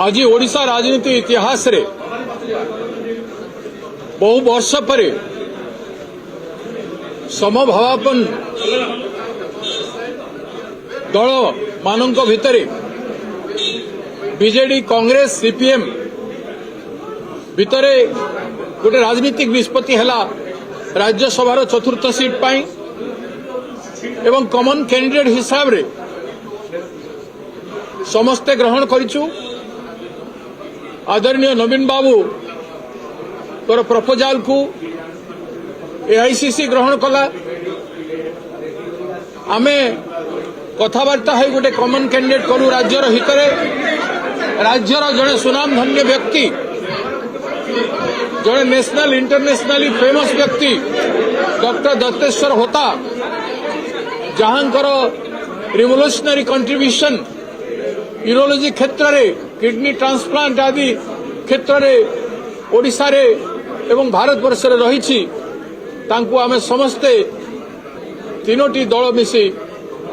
आज ओडिशा राजनीति इतिहास रे बहु वर्ष पर समभावापन दल मान भितर बीजेडी कांग्रेस सीपीएम भितर गोटे राजनीतिक निष्पत्ति है राज्यसभा चतुर्थ सीट पाई एवं कॉमन कैंडिडेट हिसाब रे समस्ते ग्रहण करिछु। आदरणीय नवीन बाबू तोर प्रपोजाल को एआईसीसी ग्रहण कला। आमे कथबार्ता है गोटे कॉमन कैंडिडेट करू राज्यर हितरे राज्यर जड़े सुनाम धन्य व्यक्ति जड़े नेशनल इंटरनेशनली फेमस व्यक्ति डॉक्टर दत्तेश्वर होता जहांकर रिवोल्यूशनरी कंट्रीब्यूशन यूरोलॉजी क्षेत्र में किडनी ट्रांसप्लांट आदि क्षेत्र में ओडिशा रे एवं भारत वर्ष रे रही आमे समस्ते तीनोटी दल मिसी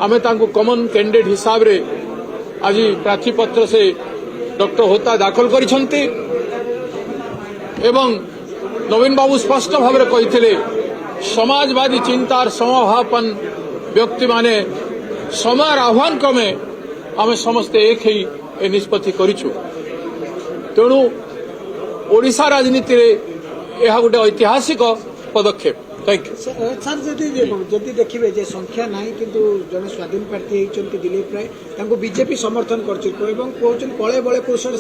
आमे तांको कॉमन कैंडिडेट हिसाब रे आज प्रार्थी पत्र से डॉक्टर होता दाखल करिसंती एवं नवीन बाबू स्पष्ट भाव में कही समाजवादी चिंतार समभावन व्यक्ति माने समय आह्वान क्रमे आमे समस्ते एक ही निष्पत्ति करिछु। तेणु ओडिशा राजनीति रे यह गोटे ऐतिहासिक पदक्षेप। Thank you sir. जदि देखिए जे संख्या ना किंतु जने स्वाधीन प्रार्थी होती दिलीप राय तांको बीजेपी समर्थन कर कले बड़े कौशल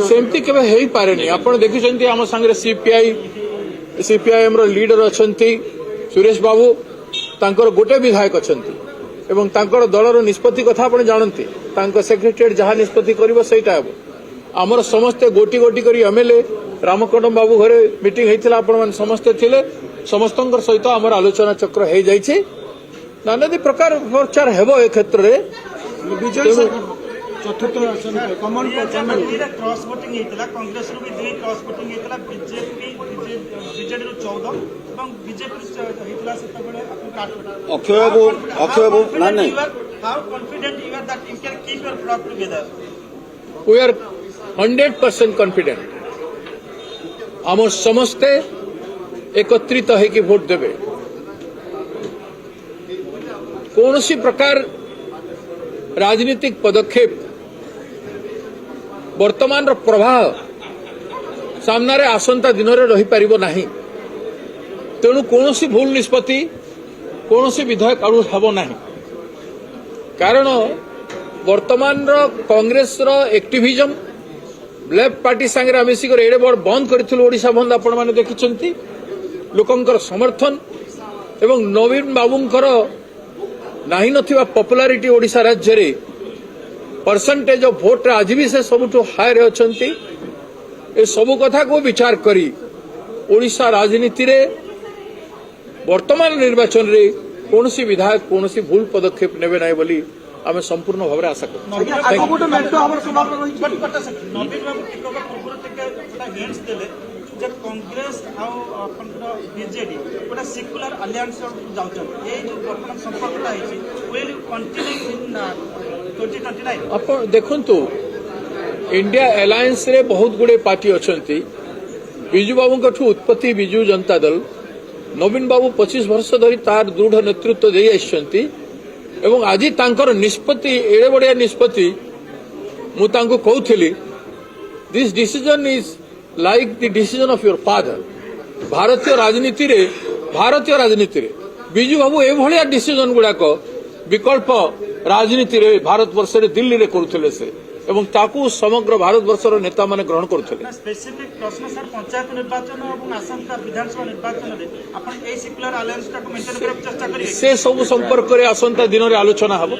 सेमती केवे हेई पारेनी। आपण देखिसंती हम संगे सीपीआईएम रो लीडर अछंती सुरेश बाबू तांकर गोटे विधायक अछंती एवं तांकर दलर निष्पत्ति कथा आपण जानती तांको सेक्रेटरीएट जहां निष्पत्ति करिवो सेटा हेबो। आमर समस्ते गोटी गोटी करी एमएलए रामकंडम बाबू घरे मीटिंग हेतिला आपण मन समस्ते थिले समस्तंकर सहित आमर आलोचना चक्र हे जाइछे। नानादी प्रकार प्रचार हेबो ए क्षेत्र रे विजय चतुर्थ आसन कॉमन क्रॉस वोटिंग हेतिला कांग्रेस रो भी 2 क्रॉस वोटिंग हेतिला बीजेडी रो 14 एवं बीजेपी हेतिला सेता बळे अपन काट अक्षय बाबू ना नहीं how confident you are that you can keep your flock together. We are 100% confident. आम समस्ते एकत्रित है कि भोट देवे। कौन सी प्रकार राजनीतिक पदक्षेप वर्तमान प्रवाह सामना रे आसंता दिन रे रही पारिबो नाही। तेणु कौन सी भूल निष्पत्ति कौन सी विधायक आड़ू हेबो नाही। कारण वर्तमान कांग्रेस रो एक्टिविजम लेफ्ट पार्टी संगे मिसिक एडे बड़ बंद करथिलु ओडिशा बंद आपण माने देखिसंती लोकंकर समर्थन एवं नवीन बाबूंकर नाही नथिबा पॉपुलारिटी ओडिशा राज्य रे परसेंटेज ऑफ वोट आज भी से सबुठु हाई रे अछंती। ए सबु कथा को विचार करी ओडिशा राजनीति रे वर्तमान निर्वाचन रे कोनसी विधायक कोनसी भूल पदक्षेप नेबे नाही बोली आमे संपूर्ण भाव आशा करूँ। नवीन बाबू टिकक पूर्व हिंट्स देले जे कांग्रेस आ बीजेडी गोटे सेक्युलर अलायंस जाउछन ए जो वर्तमान संपर्कता है विल कंटिन्यू इन 2029। अपन देखंतु इंडिया अलायंस रे बहुत गुडे पार्टी अछंती। बिजू बाबू उत्पत्ति बिजू जनता दल नवीन बाबू 25 वर्ष धरी तार दृढ़ नेतृत्व दे आछंती एवं आज तांकर निष्पत्ति एडे बड़िया निष्पत्ति मु तांको कहूथिली this decision is like the decision of your father. भारतीय राजनीति रे बिजू बाबू ए भलिया डिसीजन गुडाक विकल्प राजनीति रे भारत वर्ष रे दिल्ली रे करुथिले से एवं ताकू समग्र भारत वर्षर नेता माने ग्रहण करुथिले। स्पेसिफिक प्रश्न सर पंचायत निर्वाचन और आसंता विधानसभा निर्वाचन रे आपण ए सेक्युलर अलायंस का मेंटेन करब चेष्टा करिए से सब संपर्क रे आसंता दिन रे आलोचना हबो।